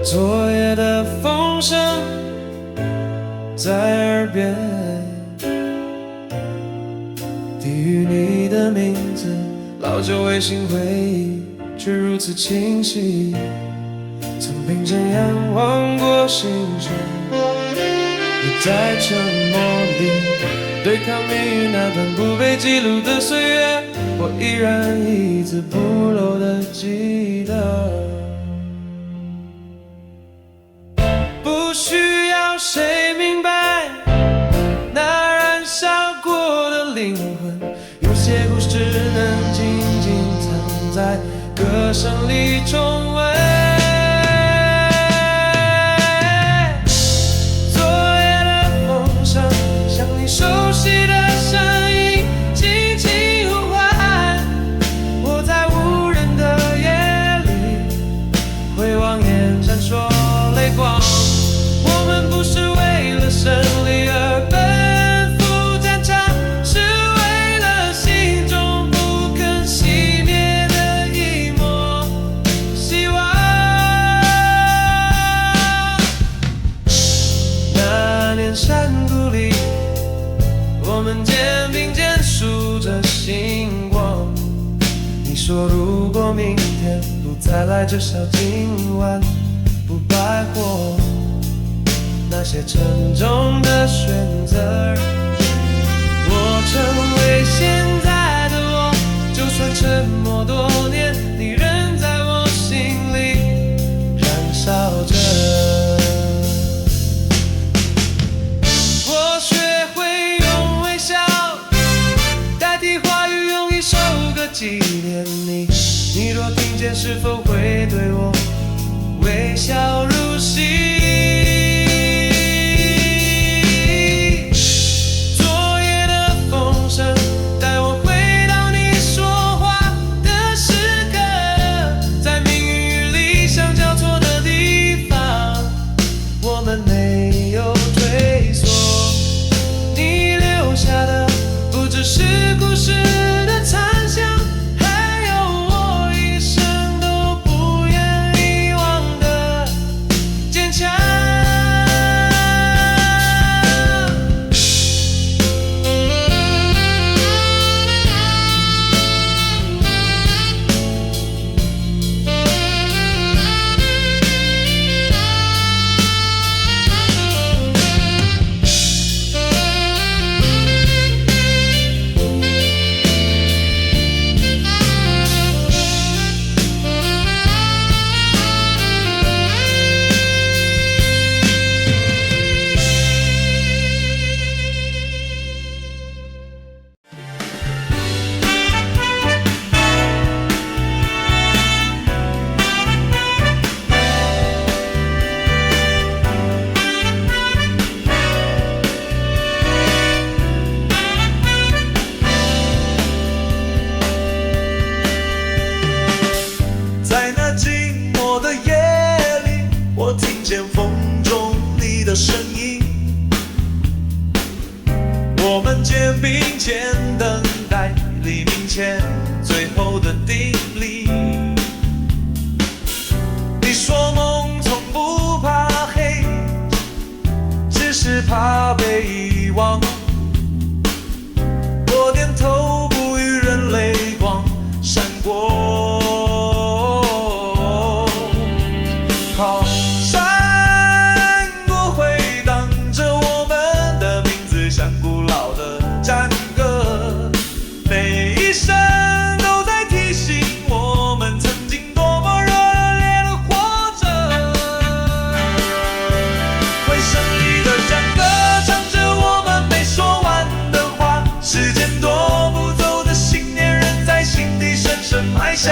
昨夜的风声在耳边，低语你的名字，老旧卫星回忆却如此清晰。曾并肩仰望过星辰，也在沉默里对抗命运那段不被记录的岁月，我依然一字不漏地记得。不需要谁明白那燃烧过的灵魂，有些故事能静静藏在歌声里重温。昨夜的风声，像你熟悉的声音，轻轻呼唤。我在无人的夜里，回望眼闪烁泪光。我们不是为了胜利而奔赴战场，是为了心中不肯熄灭的一抹希望。那年山谷里，我们肩并肩数着星光。你说如果明天不再来，至少今晚不白活。那些沉重的选择，我成为现在的我，就算沉默多年，你仍在我心里燃烧着。我学会用微笑代替话语，用一首歌纪念你。你若听见，是否会对我微笑如昔？带我回到你说话的时刻，在命运与理想交错的地方，我们没有退缩。你留下的不只是故事的残响，还有我一生都不愿遗忘的坚强。声音，我们肩并肩等待黎明前最后的定理。你说梦从不怕黑，只是怕被遗忘。我点头不语，任泪光闪过。好。时间多不走的信念，仍在心底深深埋下。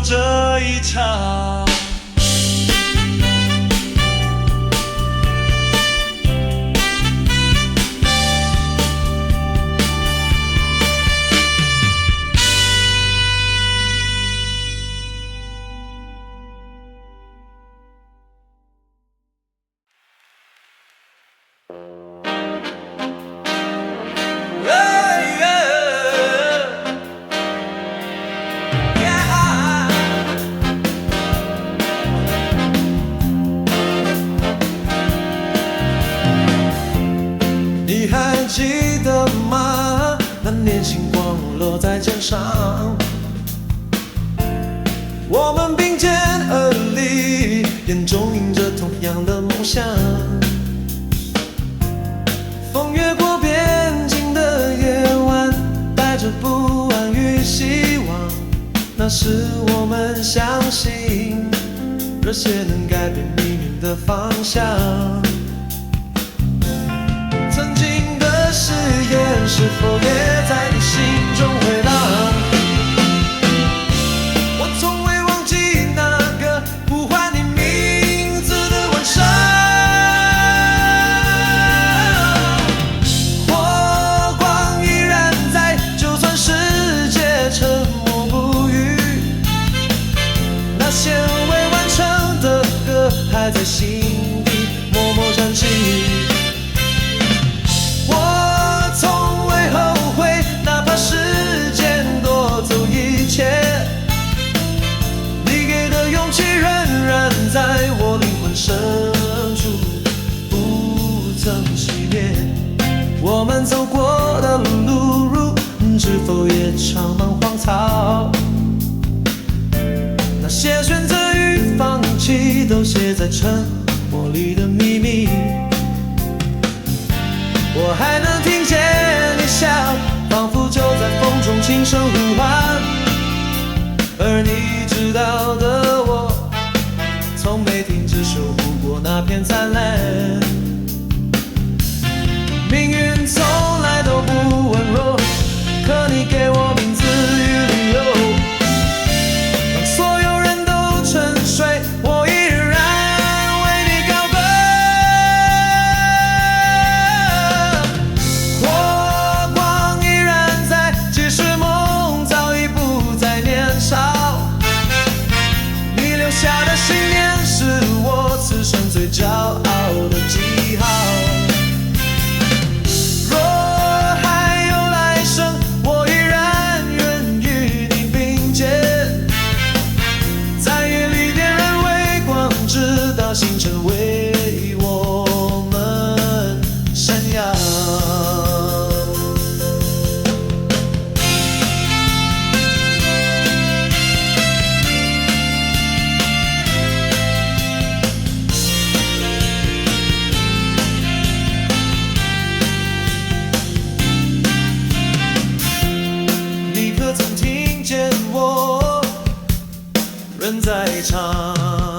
这一场。你还记得吗？那年星光落在肩上，我们并肩而立，眼中映着同样的梦想。风越过边境的夜晚，带着不安与希望，那时我们相信，热血能改变命运的方向。曾经的誓言是否也在你心中回荡？我从未忘记那个呼唤你名字的晚上。火光依然在，就算世界沉默不语，那些未完成的歌还在心底默默响起。在我灵魂深处不曾熄灭，我们走过的路是否也长满荒草？那些选择与放弃都写在沉默里的秘密。我还能听见你笑，仿佛就在风中轻声呼唤，而你知道的我从没停止守护过那片灿烂。命运从来都不温柔，可你给我名字与理由。当所有人都沉睡，我依然为你高歌。火光依然在，即使梦早已不再年少。你留下的信念是我此生最骄傲的记号。若还有来生，我依然愿与你并肩，在夜里点燃微光，直到星辰为我们闪耀。你可曾听见我人在唱？